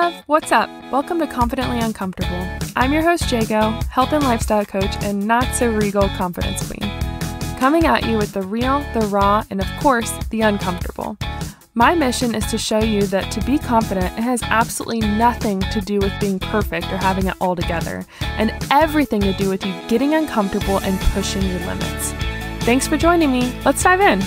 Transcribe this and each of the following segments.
love, what's up? Welcome to Confidently Uncomfortable. I'm your host, Jago, health and lifestyle coach and not-so-regal confidence queen. Coming at you with the real, the raw, and of course, the uncomfortable. My mission is to show you that to be confident, it has absolutely nothing to do with being perfect or having it all together, and everything to do with you getting uncomfortable and pushing your limits. Thanks for joining me. Let's dive in.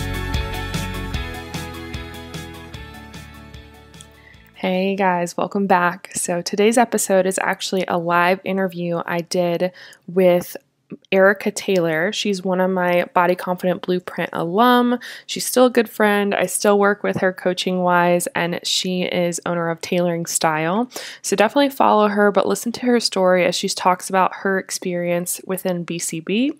Hey guys, welcome back. So today's episode is actually a live interview I did with Erika Taylor. She's one of my Body Confident Blueprint alum. She's still a good friend. I still work with her coaching wise, and she is owner of Tailoring Style. So definitely follow her, but listen to her story as she talks about her experience within BCB.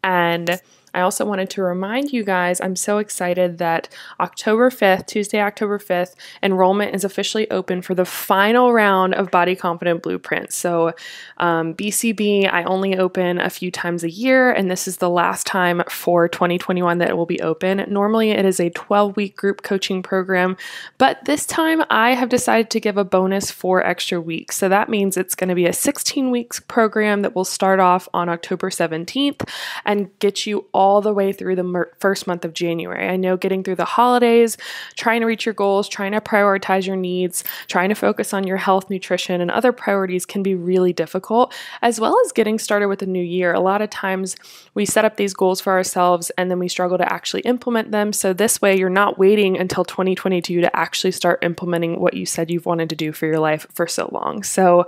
And I also wanted to remind you guys, I'm so excited that Tuesday, October 5th, enrollment is officially open for the final round of Body Confident Blueprint. So BCB, I only open a few times a year, and this is the last time for 2021 that it will be open. Normally, it is a 12-week group coaching program, but this time I have decided to give a bonus 4 extra weeks. So that means it's going to be a 16-week program that will start off on October 17th and get you all the way through the first month of January. I know getting through the holidays, trying to reach your goals, trying to prioritize your needs, trying to focus on your health, nutrition, and other priorities can be really difficult, as well as getting started with the new year. A lot of times we set up these goals for ourselves and then we struggle to actually implement them. So this way you're not waiting until 2022 to actually start implementing what you said you've wanted to do for your life for so long. So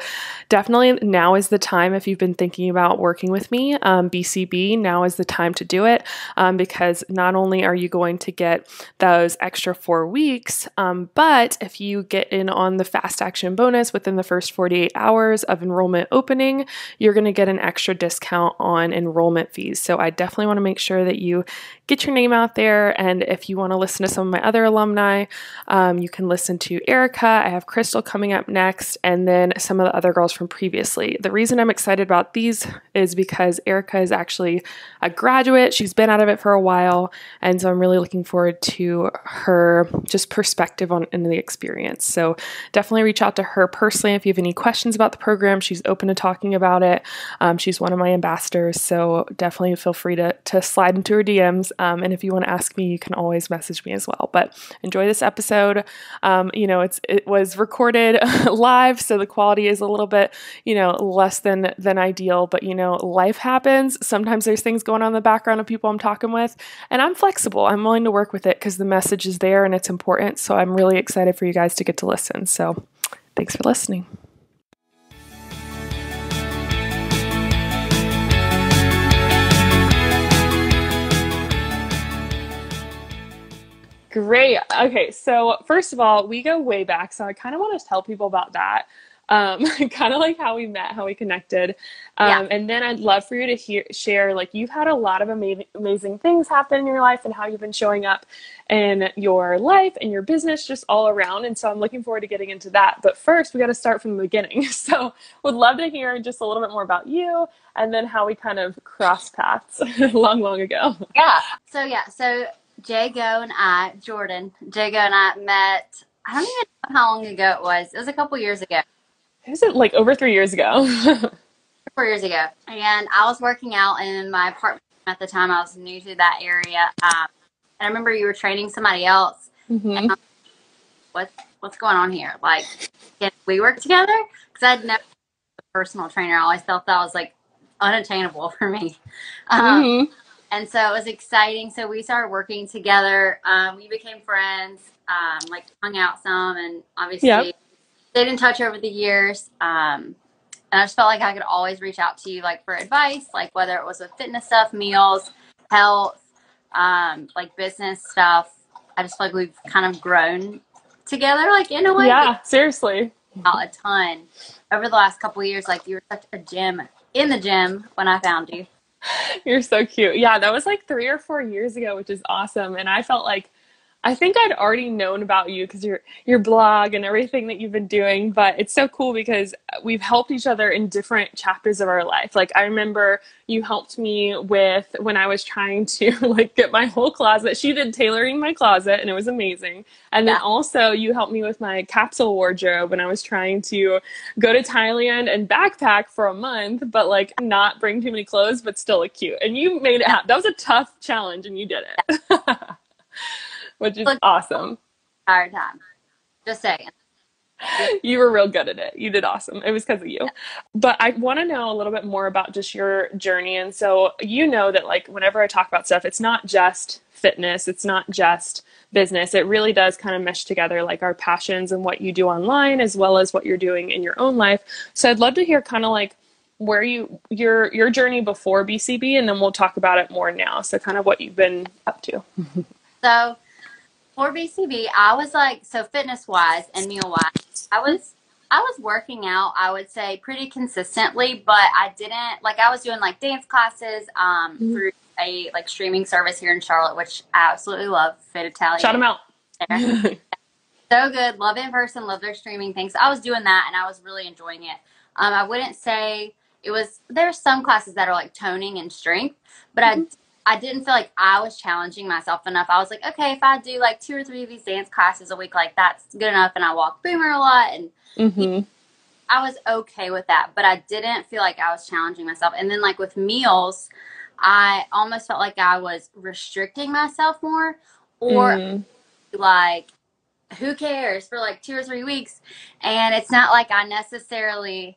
definitely now is the time if you've been thinking about working with me, BCB, now is the time to do it. Because not only are you going to get those extra 4 weeks, but if you get in on the fast action bonus within the first 48 hours of enrollment opening, you're going to get an extra discount on enrollment fees. So I definitely want to make sure that you get your name out there. And if you want to listen to some of my other alumni, you can listen to Erika. I have Crystal coming up next, and then some of the other girls from previously. The reason I'm excited about these is because Erika is actually a graduate. She's been out of it for a while, and so I'm really looking forward to her just perspective on the experience. So definitely reach out to her personally if you have any questions about the program. She's open to talking about it. She's one of my ambassadors, so definitely feel free to slide into her DMs. And if you want to ask me, you can always message me as well. But enjoy this episode. It was recorded live, so the quality is a little bit, less than ideal. But life happens. Sometimes there's things going on in the background of people I'm talking with, and I'm flexible. I'm willing to work with it because the message is there and it's important. So I'm really excited for you guys to get to listen. So thanks for listening. Great. Okay, so first of all, we go way back, so I kind of want to tell people about that. Kind of like how we met, how we connected. And then I'd love for you to share, like, you've had a lot of amazing things happen in your life and how you've been showing up in your life and your business just all around. And so I'm looking forward to getting into that. But first, we got to start from the beginning. So would love to hear just a little bit more about you and then how we kind of crossed paths long ago. So Jago and I met, I don't even know how long ago it was. It was a couple years ago. Is it like over 3 years ago? 4 years ago. And I was working out in my apartment at the time. I was new to that area. And I remember you were training somebody else. Mm-hmm. And I'm like, what's going on here? Like, can we work together? Because I'd never been a personal trainer. I always felt that was like unattainable for me. And so it was exciting. So we started working together. We became friends, like hung out some, and obviously stayed in touch over the years. And I just felt like I could always reach out to you, like for advice, like whether it was with fitness stuff, meals, health, like business stuff. I just feel like we've kind of grown together, like in a way. Yeah, seriously. A ton over the last couple of years. Like you were such a gym in the gym when I found you. You're so cute. Yeah, that was like 3 or 4 years ago, which is awesome. And I felt like I think I'd already known about you because your blog and everything that you've been doing, but it's so cool because we've helped each other in different chapters of our life. Like I remember you helped me with when I was trying to like get my whole closet. She did tailoring my closet and it was amazing. And then Yeah. also you helped me with my capsule wardrobe when I was trying to go to Thailand and backpack for a month, but like not bring too many clothes, but still look cute. And you made it Yeah. happen. That was a tough challenge and you did it. Which is Look, awesome. entire time. Just saying. Yeah. You were real good at it. You did awesome. It was because of you. But I want to know a little bit more about just your journey. And so, you know that, like, whenever I talk about stuff, it's not just fitness, it's not just business. It really does kind of mesh together, like our passions and what you do online, as well as what you're doing in your own life. So, I'd love to hear kind of like where your journey before BCB, and then we'll talk about it more now. So, kind of what you've been up to. So for BCB, I was like, so fitness wise and meal wise, I was working out, I would say pretty consistently, but I didn't like, I was doing like dance classes, through a like streaming service here in Charlotte, which I absolutely love, Fit Shout Italian. them out. There. So good. Love it in person, love their streaming things. So I was doing that and I was really enjoying it. I wouldn't say it was, there's some classes that are like toning and strength, but I didn't feel like I was challenging myself enough. I was like, okay, if I do like 2 or 3 of these dance classes a week, like that's good enough. And I walk Boomer a lot. And Mm-hmm. I was okay with that, but I didn't feel like I was challenging myself. And then like with meals, I almost felt like I was restricting myself more, or Mm. like, who cares for like 2 or 3 weeks. And it's not like I necessarily,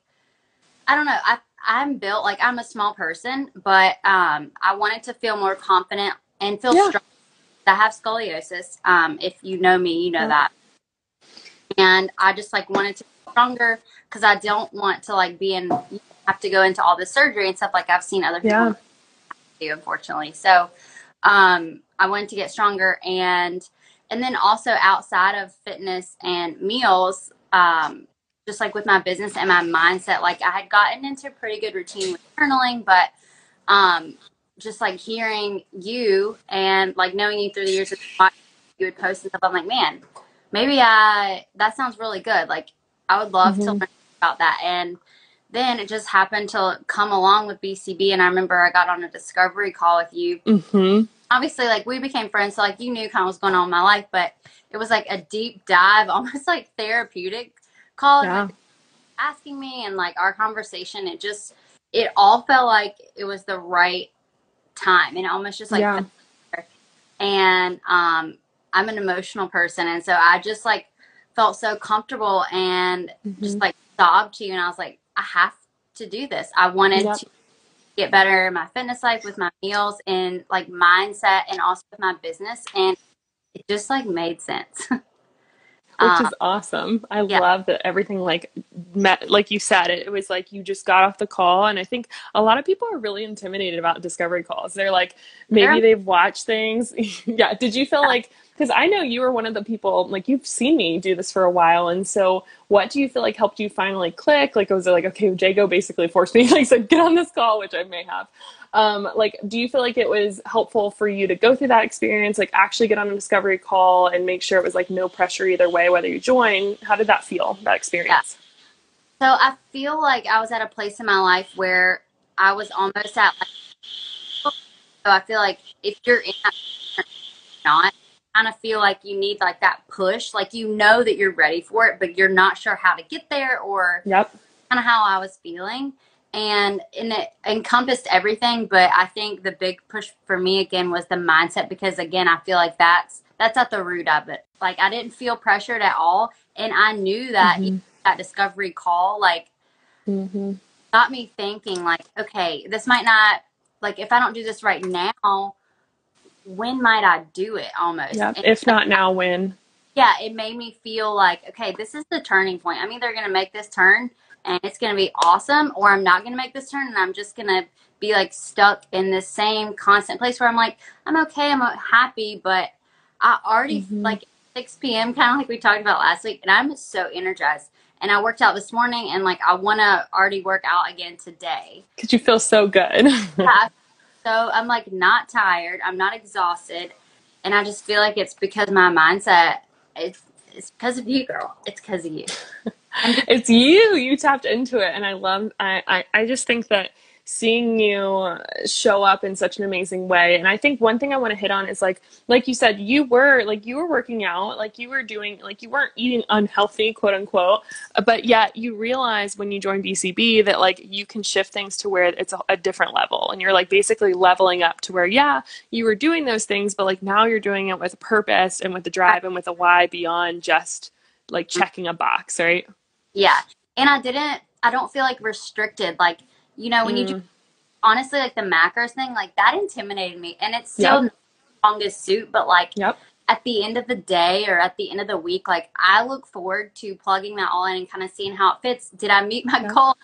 I don't know. I'm built like I'm a small person, but I wanted to feel more confident and feel Yeah. strong. I have scoliosis. If you know me, you know Yeah. that. And I just like wanted to be stronger because I don't want to like be in, have to go into all this surgery and stuff like I've seen other Yeah. people do, unfortunately. So I wanted to get stronger, and then also outside of fitness and meals, just like with my business and my mindset, like I had gotten into a pretty good routine with journaling, but just like hearing you and like knowing you through the years, you would post and stuff, I'm like, man, maybe that sounds really good. Like I would love to Mm-hmm. learn about that. And then it just happened to come along with BCB. And I remember I got on a discovery call with you. Mm-hmm. Obviously, like we became friends. So like you knew kind of what's going on in my life, but it was like a deep dive, almost like therapeutic call. Yeah. Asking me and like our conversation, it all felt like it was the right time, and almost just like Yeah. and I'm an emotional person, and so I just like felt so comfortable and just Mm-hmm. like sobbed to you, and I was like, I have to do this. I wanted Yep. to get better in my fitness life, with my meals and like mindset, and also with my business, and it just like made sense. Which um is awesome. I yeah. love that everything like met, like you said, it was like you just got off the call. And I think a lot of people are really intimidated about discovery calls. They're like, maybe They're, they've watched things. Yeah. Did you feel like, because I know you were one of the people, like you've seen me do this for a while. And so what do you feel like helped you finally click? Like, was it like, okay, Jago basically forced me, like, said, get on this call, which I may have. Like, do you feel like it was helpful for you to go through that experience, like actually get on a discovery call and make sure it was like no pressure either way, whether you join? How did that feel, that yeah. experience? So I feel like I was at a place in my life where I was almost at like, so I feel like if you're in that, not, kind of feel like you need like that push, like you know that you're ready for it, but you're not sure how to get there, or Yep. kind of how I was feeling. And it encompassed everything, but I think the big push for me again was the mindset, because again, I feel like that's at the root of it. Like I didn't feel pressured at all, and I knew that even Mm-hmm. that discovery call like Mm-hmm. got me thinking like, okay, this might not, like if I don't do this right now, when might I do it, almost. Yep. And If not now, when? yeah, it made me feel like, okay, this is the turning point. I'm either going to make this turn and it's going to be awesome, or I'm not going to make this turn and I'm just going to be like stuck in this same constant place where I'm like, I'm okay, I'm happy, but I already Mm-hmm. like 6 p.m., kind of like we talked about last week, and I'm so energized. And I worked out this morning, and like I want to already work out again today. Because you feel so good. Yeah, so I'm like not tired, I'm not exhausted, And I just feel like it's because my mindset, it's because of you, girl. It's because of you. It's you tapped into it, and I just think that seeing you show up in such an amazing way. And I think one thing I want to hit on is like you said, you were working out, like you were doing, like you weren't eating unhealthy, quote unquote, but yet you realize when you join BCB that like you can shift things to where it's a different level, and you're like basically leveling up to where, yeah, you were doing those things, but like now you're doing it with a purpose and with the drive and with a why beyond just like checking a box, right? Yeah. And I don't feel like restricted. Like, when you do, Mm, honestly, like the macros thing, like that intimidated me. And it's still yep. not the strongest suit, but like Yep. at the end of the day or at the end of the week, like I look forward to plugging that all in and kind of seeing how it fits. Did I meet my Yep. goal?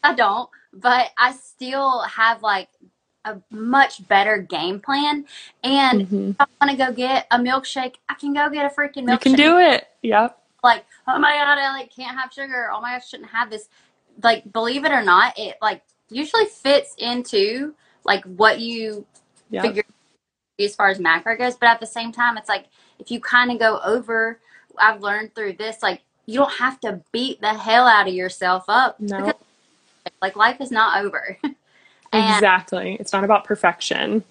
I don't, but I still have like a much better game plan. And if Hmm. I want to go get a milkshake, I can go get a freaking You can milkshake. do it. Yep. Like, oh my God, I like can't have sugar. Oh my gosh, I shouldn't have this. Like, believe it or not, it like usually fits into like what you Yep. figure as far as macro goes. But at the same time, it's like if you kind of go over, I've learned through this, like you don't have to beat the hell out of yourself up because No. like life is not over. And Exactly. It's not about perfection.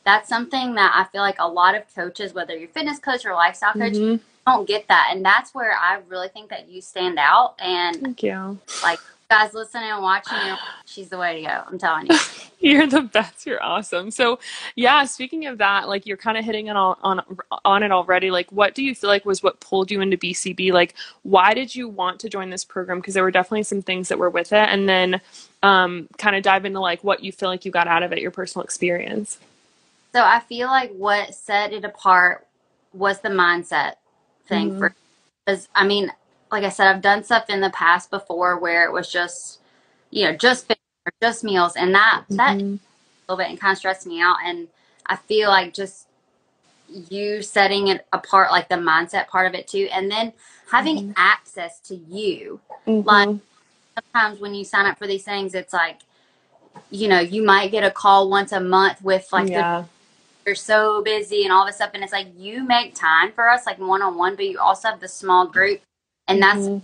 that's something that I feel like a lot of coaches, whether you're fitness coach or lifestyle coach, Hmm. don't get that. And that's where I really think that you stand out. And Thank you. like guys listening and watching you, she's the way to go. I'm telling you. You're the best. You're awesome. So, yeah, speaking of that, like you're kind of hitting it on it already. Like, what do you feel like was what pulled you into BCB? Like, why did you want to join this program? Because there were definitely some things that were with it, and then kind of dive into like what you feel like you got out of it, your personal experience. So I feel like what set it apart was the mindset thing Hmm. for, because I mean, like I said, I've done stuff in the past before where it was just, just food or just meals, and that Hmm. a little bit and kind of stressed me out. And I feel like just you setting it apart, like the mindset part of it too, and then having Hmm. access to you. Like Hmm. sometimes when you sign up for these things, it's like, you might get a call once a month with like Yeah. you're so busy and all this stuff, and it's like you make time for us like one on one, but you also have the small group, and that's Hmm.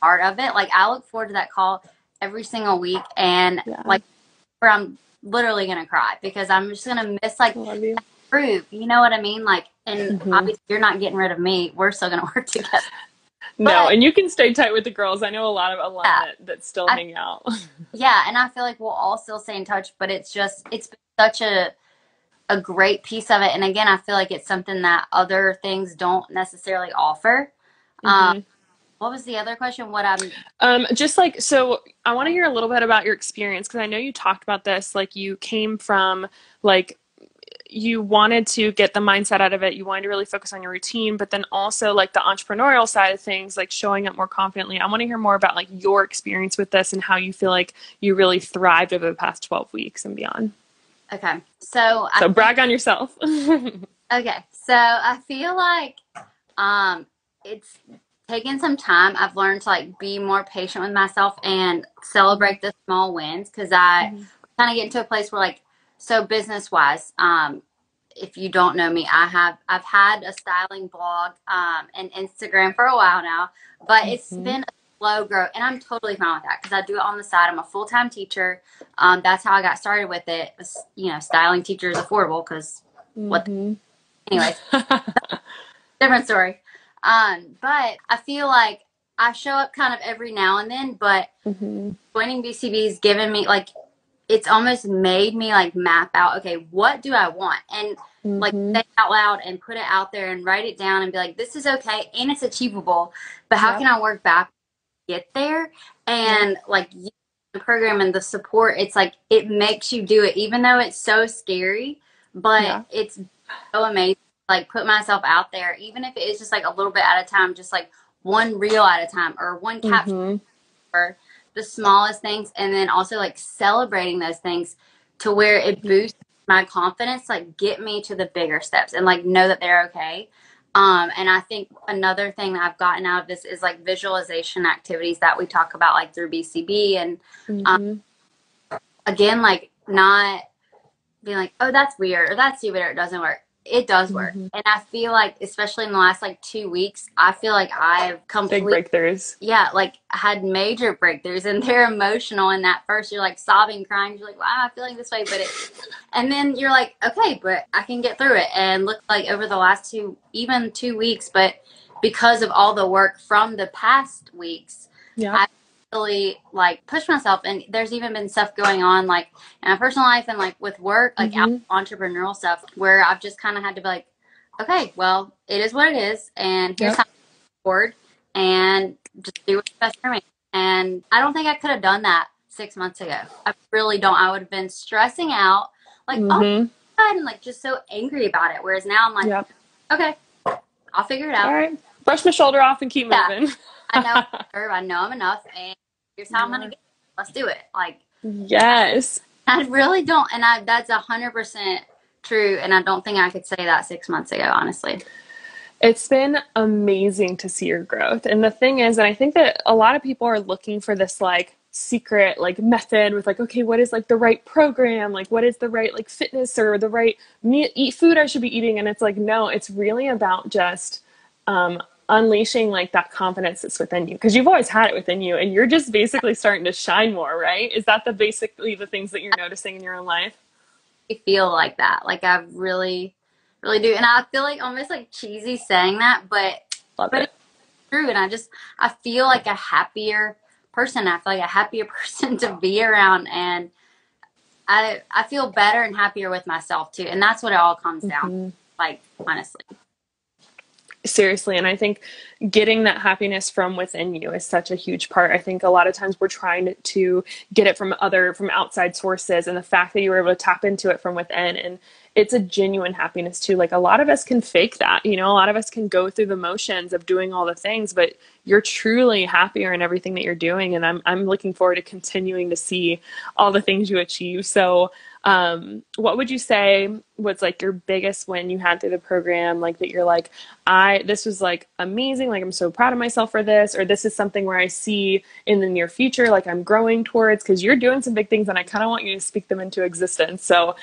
part of it. Like I look forward to that call every single week, and Yeah. like where I'm literally gonna cry because I'm just gonna miss like I love you. group. You know what I mean? Like, and Hmm. obviously you're not getting rid of me. We're still gonna work together. No, But and you can stay tight with the girls. I know a lot of alum yeah, that still I, hang out. yeah, and I feel like we'll all still stay in touch. But it's been such a great piece of it. And again, I feel like it's something that other things don't necessarily offer. Um, Hmm. what was the other question? What I'm Just like, so I want to hear a little bit about your experience because I know you talked about this. Like, you came from, like, you wanted to get the mindset out of it. You wanted to really focus on your routine, but then also, like, the entrepreneurial side of things, like showing up more confidently. I want to hear more about, like, your experience with this and how you feel like you really thrived over the past 12 weeks and beyond. okay. So I So, think brag on yourself. okay. So I feel like it's taken some time. I've learned to like be more patient with myself and celebrate the small wins because I Mhm. kind of get into a place where like so business wise, if you don't know me, I've had a styling blog and Instagram for a while now, but it's Mhm. been a slow growth, and I'm totally fine with that because I do it on the side. I'm a full time teacher. That's how I got started with it. Styling teacher is affordable because what? Mhm. Anyways, different story. But I feel like I show up kind of every now and then, but Mhm. joining BCB's given me like it's almost made me like map out, okay, what do I want? And like say Mhm. it out loud and put it out there and write it down and be like, this is okay and it's achievable, but how can Yep. I work back to get there? Yep. And like the program and the support, it's like it makes you do it, even though it's so scary, but Yeah. it's so amazing. Like put myself out there, even if it is just like a little bit at a time, just like one reel at a time or one caption Mhm. for the smallest things, and then also like celebrating those things to where it boosts my confidence, like get me to the bigger steps and like know that they're okay. And I think another thing that I've gotten out of this is like visualization activities that we talk about like through BCB and um, Mhm. again like not being like, oh, that's weird or that's stupid or it doesn't work. It does work. Mm-hmm. And I feel like, especially in the last like 2 weeks, I feel like I've Big completely, breakthroughs. yeah, like had major breakthroughs, and they're emotional. In that first, you're like sobbing, crying. You're like, why am I feeling this way? But it, and then you're like, okay, but I can get through it. And look, like over the last even 2 weeks, but because of all the work from the past weeks, Yeah. I really like push myself. And there's even been stuff going on like in my personal life and like with work, like out Mm-hmm. entrepreneurial stuff, where I've just kind of had to be like, okay, well, it is what it is, and here's Yep. how I forward, and just do what's best for me. And I don't think I could have done that 6 months ago. I really don't. I would have been stressing out, like, oh Mm-hmm. my God, and like just so angry about it. Whereas now I'm like, Yep. okay, I'll figure it All out. right. Brush my shoulder off and keep Yeah, moving. I know I know I'm enough, and here's how I'm gonna Yeah. get it. Let's do it. Like Yes. I really don't, and I that's 100% true. And I don't think I could say that 6 months ago, honestly. It's been amazing to see your growth. And the thing is, and I think that a lot of people are looking for this like secret like method with like, okay, what is like the right program? Like what is the right like fitness or the right eat food I should be eating? And it's like, no, it's really about just unleashing like that confidence that's within you. Because you've always had it within you and you're just basically starting to shine more, right? Is that the basically the things that you're noticing in your own life? I feel like that. Like I really, really do. And I feel like almost like cheesy saying that, Love but it. it's true. And I feel like a happier person. I feel like a happier person to be around. And I feel better and happier with myself too. And that's what it all comes down to, Mm-hmm. like, honestly. Seriously, and I think getting that happiness from within you is such a huge part. I think a lot of times we're trying to get it from outside sources, and the fact that you were able to tap into it from within, and it's a genuine happiness too. Like a lot of us can fake that, you know, a lot of us can go through the motions of doing all the things, but you're truly happier in everything that you're doing, and I'm looking forward to continuing to see all the things you achieve. So what would you say was like your biggest win you had through the program? Like that you're like, this was like amazing. Like I'm so proud of myself for this, or this is something where I see in the near future, like I'm growing towards, because you're doing some big things and I kind of want you to speak them into existence. So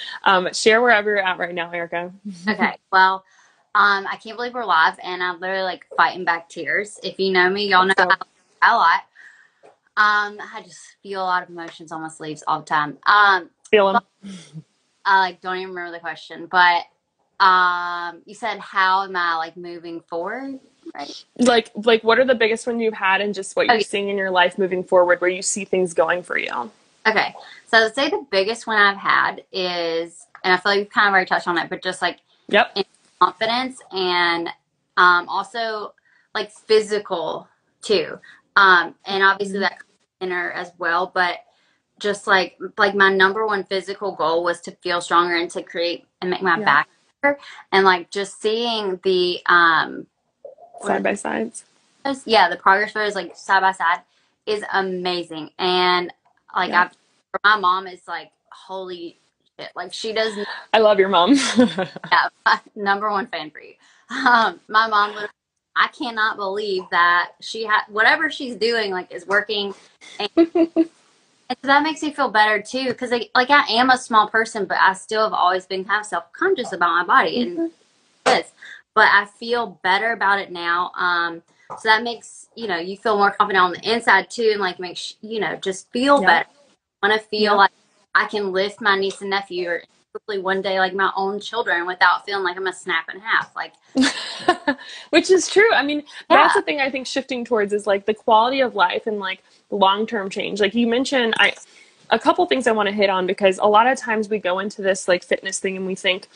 share wherever you're at right now, Erica. Okay. Well, I can't believe we're live, and I'm literally like fighting back tears. If you know me, y'all know So I lie. I just feel a lot of emotions on my sleeves all the time. feel But them. I like don't even remember the question, but you said how am I like moving forward, right? Like what are the biggest ones you've had and just what you're Okay, seeing in your life moving forward where you see things going for you? okay. So I'd say the biggest one I've had is, and I feel like we've kind of already touched on it, but just like Yep. in confidence and also like physical too. And obviously Mm-hmm. that comes inner as well, but just like my number one physical goal was to feel stronger and to create and make my Yep. back better. And like just seeing the what are Side by sides. those? Yeah, the progress photos like side by side is amazing. And like Yep. I've my mom is like holy shit. Like she does. I love your mom. Yeah, number one fan for you. My mom literally, I cannot believe that she had whatever she's doing like is working. And so that makes me feel better too, because like I am a small person, but I still have always been kind of self conscious about my body and Mhm. this. But I feel better about it now. So that makes you feel more confident on the inside too, and like makes just feel Yep. better. I want to feel Yep. like I can lift my niece and nephew, or hopefully one day like my own children, without feeling like I'm a snap in half. Like Which is true. I mean, that's yeah, the thing I think shifting towards is like the quality of life and like long-term change. Like you mentioned, a couple things I want to hit on because a lot of times we go into this like fitness thing and we think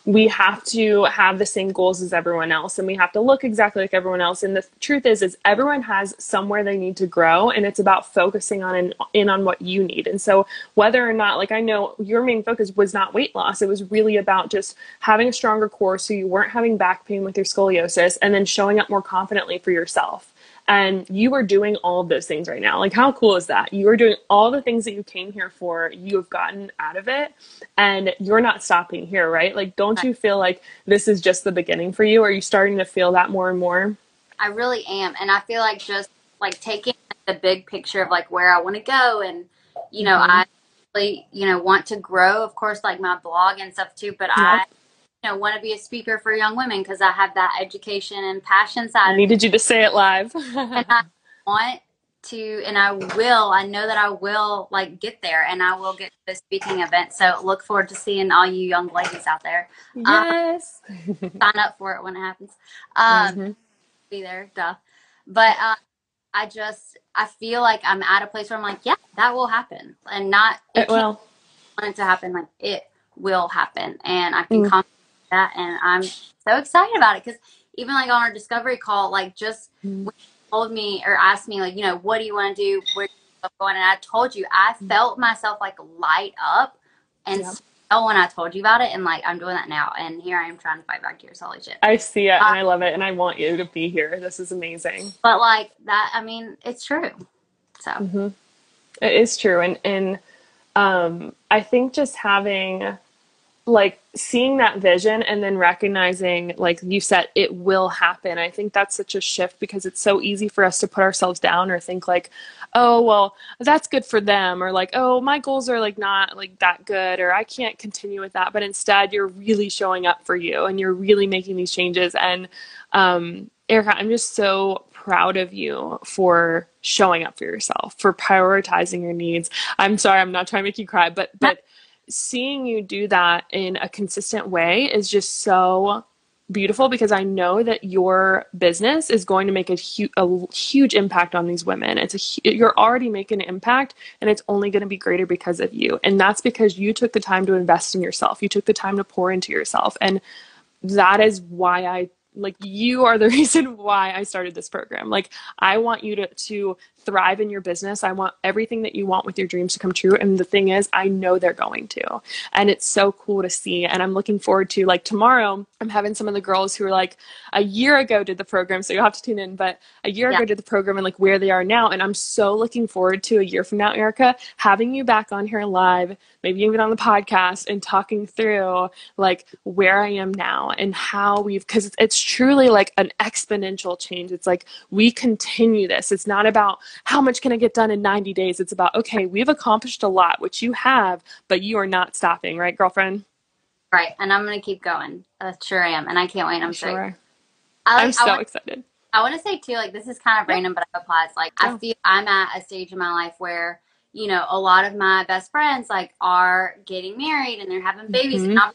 we have to have the same goals as everyone else and we have to look exactly like everyone else. And the truth is everyone has somewhere they need to grow and it's about focusing on in on what you need. And so whether or not, like I know your main focus was not weight loss, it was really about just having a stronger core so you weren't having back pain with your scoliosis and then showing up more confidently for yourself. And you are doing all of those things right now. Like, how cool is that? You are doing all the things that you came here for, you have gotten out of it, and you're not stopping here, right? Like, don't you feel like this is just the beginning for you? Are you starting to feel that more and more? I really am, and I feel like just like taking the big picture of like where I want to go, and Mm-hmm. I really, want to grow, of course, like my blog and stuff too, but Yep. I want to be a speaker for young women because I have that education and passion I side of me. needed you to say it live. And I want to, and I know that I will like get there and I will get to the speaking event. So look forward to seeing all you young ladies out there. Yes. Sign up for it when it happens. Mm-hmm. Be there, duh. But I feel like I'm at a place where I'm like, yeah, that will happen. And not, It it can't will. want it to happen. Like it will happen. And I can Mm. comment that. And I'm so excited about it. Cause even like on our discovery call, like just Mm. when you told me or asked me like, what do you want to do? Where you going? And I told you, I felt myself like light up and Yep. smile when I told you about it. And like, I'm doing that now. And here I am trying to fight back tears. Holy shit. I see it Uh, and I love it and I want you to be here. This is amazing. but like that, I mean, it's true. So. Mm-hmm. It is true. And I think just having like seeing that vision and then recognizing, like you said, it will happen. I think that's such a shift because it's so easy for us to put ourselves down or think like, oh, well, that's good for them. Or like, oh, my goals are like not like that good, or I can't continue with that. But instead you're really showing up for you and you're really making these changes. And Erika, I'm just so proud of you for showing up for yourself, for prioritizing your needs. I'm sorry, I'm not trying to make you cry, but seeing you do that in a consistent way is just so beautiful because I know that your business is going to make a huge impact on these women. You're already making an impact and it's only going to be greater because of you. And that's because you took the time to invest in yourself. You took the time to pour into yourself. And that is why you are the reason why I started this program. Like, I want you to thrive in your business. I want everything that you want with your dreams to come true. And the thing is, I know they're going to. And it's so cool to see. And I'm looking forward to, like, tomorrow, I'm having some of the girls who are like a year ago did the program. So you'll have to tune in, but a year Yeah. ago did the program and like where they are now. And I'm so looking forward to a year from now, Erika, having you back on here live, maybe even on the podcast and talking through like where I am now and how because it's truly like an exponential change. It's like we continue this. It's not about how much can I get done in 90 days. It's about, okay, we've accomplished a lot, which you have, but you are not stopping, right, girlfriend? Right. And I'm going to keep going. Sure am. And I can't wait. I'm so, Sure. I I'm like, so excited. I want to say too, like, this is kind of Yeah. random, but it applies. Like, I feel I'm at a stage in my life where, a lot of my best friends, like, are getting married and they're having babies. Mm-hmm. And I'm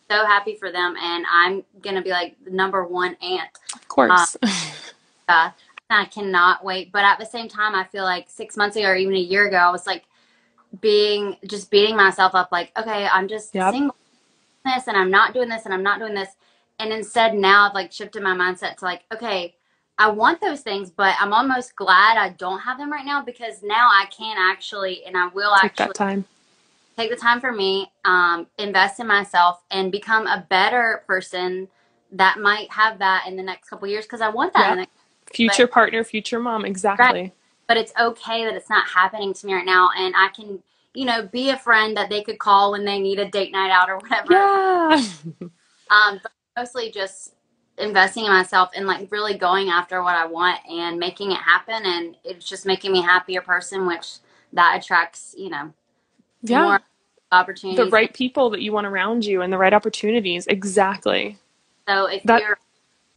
so happy for them. And I'm going to be like the number one aunt. Of course. I cannot wait. But at the same time, I feel like 6 months ago or even a year ago, I was like just beating myself up. Like, okay, I'm just Yep. single this and I'm not doing this and I'm not doing this. And instead now I've like shifted my mindset to like, okay, I want those things, but I'm almost glad I don't have them right now because now I can actually, and I will Take actually that time. take the time for me, invest in myself and become a better person that might have that in the next couple of years. Cause I want that in the Yep. next, Future partner, future mom. right. Exactly. But it's okay that it's not happening to me right now. And I can, be a friend that they could call when they need a date night out or whatever. Yeah. But mostly just investing in myself and like really going after what I want and making it happen. And it's just making me a happier person, which that attracts, Yeah. more opportunities. The right people that you want around you and the right opportunities. Exactly. So if you're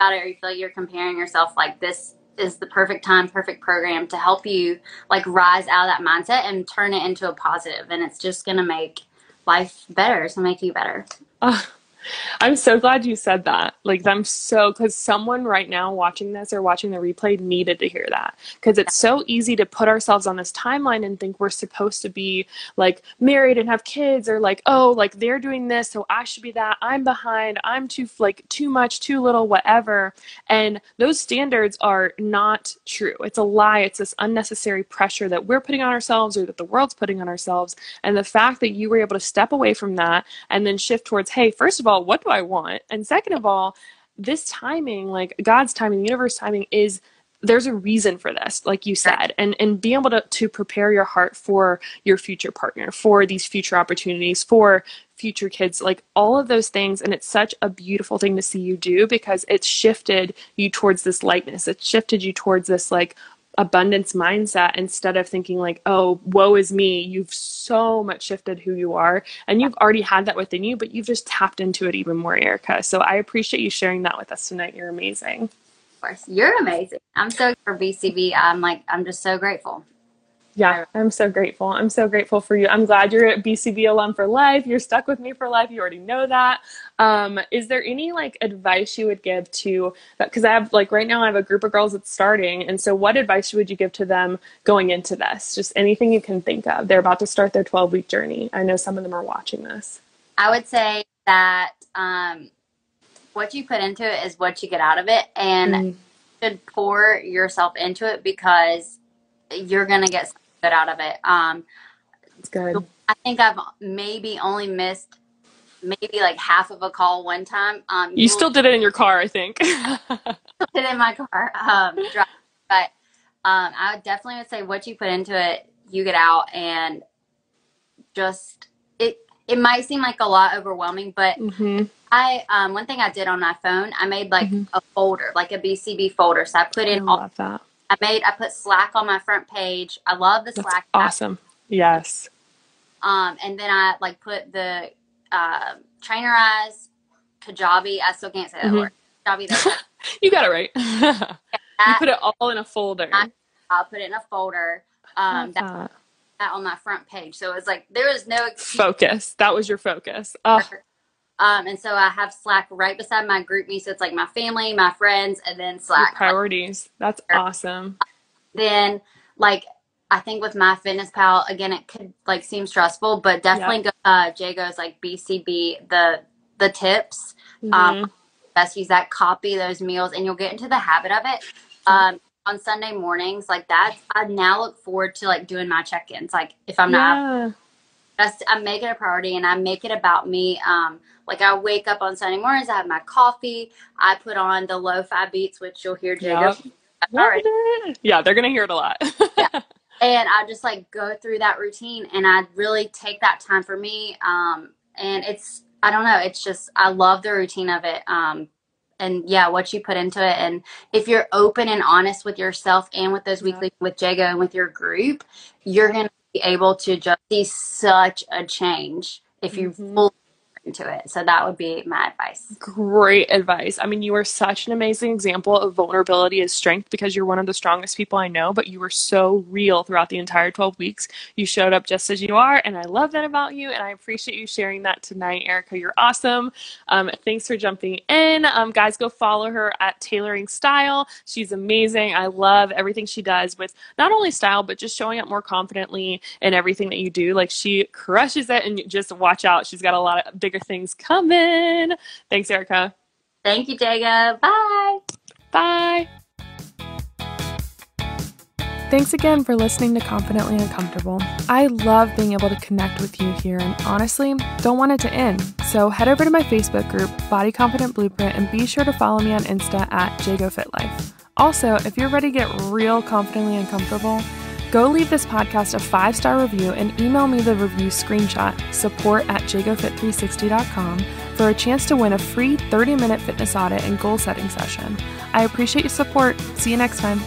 about it or you feel like you're comparing yourself, like this is the perfect time, perfect program to help you like rise out of that mindset and turn it into a positive. And it's just going to make life better. It's going to make you better. I'm so glad you said that. Like, because someone right now watching this or watching the replay needed to hear that. Because it's so easy to put ourselves on this timeline and think we're supposed to be like married and have kids, or like, oh, like they're doing this, so I should be that. I'm behind. I'm too much, too little, whatever. And those standards are not true. It's a lie. It's this unnecessary pressure that we're putting on ourselves or that the world's putting on ourselves. And the fact that you were able to step away from that and then shift towards, hey, first of all, what do I want? And second of all, this timing, like God's timing, the universe timing there's a reason for this, like you said, and being able to prepare your heart for your future partner, for these future opportunities, for future kids, like all of those things. And it's such a beautiful thing to see you do because it's shifted you towards this lightness. It's shifted you towards this like, abundance mindset instead of thinking like, oh, woe is me. You've so much shifted who you are, and you've already had that within you, but you've just tapped into it even more, Erika. So I appreciate you sharing that with us tonight. You're amazing. Of course, you're amazing. I'm so for BCB. I'm just so grateful. Yeah, I'm so grateful. I'm so grateful for you. I'm glad you're a BCB alum for life. You're stuck with me for life. You already know that. Is there any like advice you would give to that? Because I have like right now I have a group of girls that's starting. And so what advice would you give to them going into this? Just anything you can think of. They're about to start their 12-week journey. I know some of them are watching this. I would say that what you put into it is what you get out of it. And you should pour yourself into it because you're going to get something good out of it. It's good. I think I've maybe only missed maybe like half of a call one time. You still did it in your car, I think. Did it in my car. But I would definitely would say what you put into it, you get out, and just it might seem like a lot overwhelming, but I one thing I did on my phone, I made like a folder, like a BCB folder. So I put in all that. I put Slack on my front page. I love the Slack. Awesome. Yes. And then I like put the Trainerize, Kajabi. I still can't say that word. Kajabi. You got it right. You put it all in a folder. I'll put it in a folder. That on my front page. So it was like there was no focus. That was your focus. And so I have Slack right beside my group me. So it's like my family, my friends, and then Slack. Your priorities. That's awesome. Then like I think with MyFitnessPal, again, it could like seem stressful, but definitely go Jago's like BCB, the tips. Best use that, copy those meals, and you'll get into the habit of it. On Sunday mornings, like that, I now look forward to like doing my check-ins. Like if I'm not, I make it a priority and I make it about me. Like I wake up on Sunday mornings, I have my coffee, I put on the lo-fi beats, which you'll hear Jago. Yeah, they're gonna hear it a lot. And I just like go through that routine, and I really take that time for me. And it's, I don't know, it's just, I love the routine of it. And yeah, what you put into it. And if you're open and honest with yourself and with those weekly with Jago and with your group, you're going to be able to just see such a change if you fully into it. So that would be my advice. Great advice. I mean, you are such an amazing example of vulnerability as strength because you're one of the strongest people I know, but you were so real throughout the entire 12 weeks. You showed up just as you are, and I love that about you, and I appreciate you sharing that tonight, Erika. You're awesome. Thanks for jumping in. Guys, go follow her at Tailoring Style. She's amazing. I love everything she does with not only style, but just showing up more confidently in everything that you do. Like, she crushes it, and just watch out. She's got a lot of bigger things coming. Thanks, Erika. Thank you, Jago. Bye. Bye. Thanks again for listening to Confidently Uncomfortable. I love being able to connect with you here and honestly don't want it to end. So head over to my Facebook group, Body Confident Blueprint, and be sure to follow me on Insta at JagoFitLife. Also, if you're ready to get real confidently uncomfortable, go leave this podcast a 5-star review and email me the review screenshot, support@jagofit360.com, for a chance to win a free 30-minute fitness audit and goal setting session. I appreciate your support. See you next time.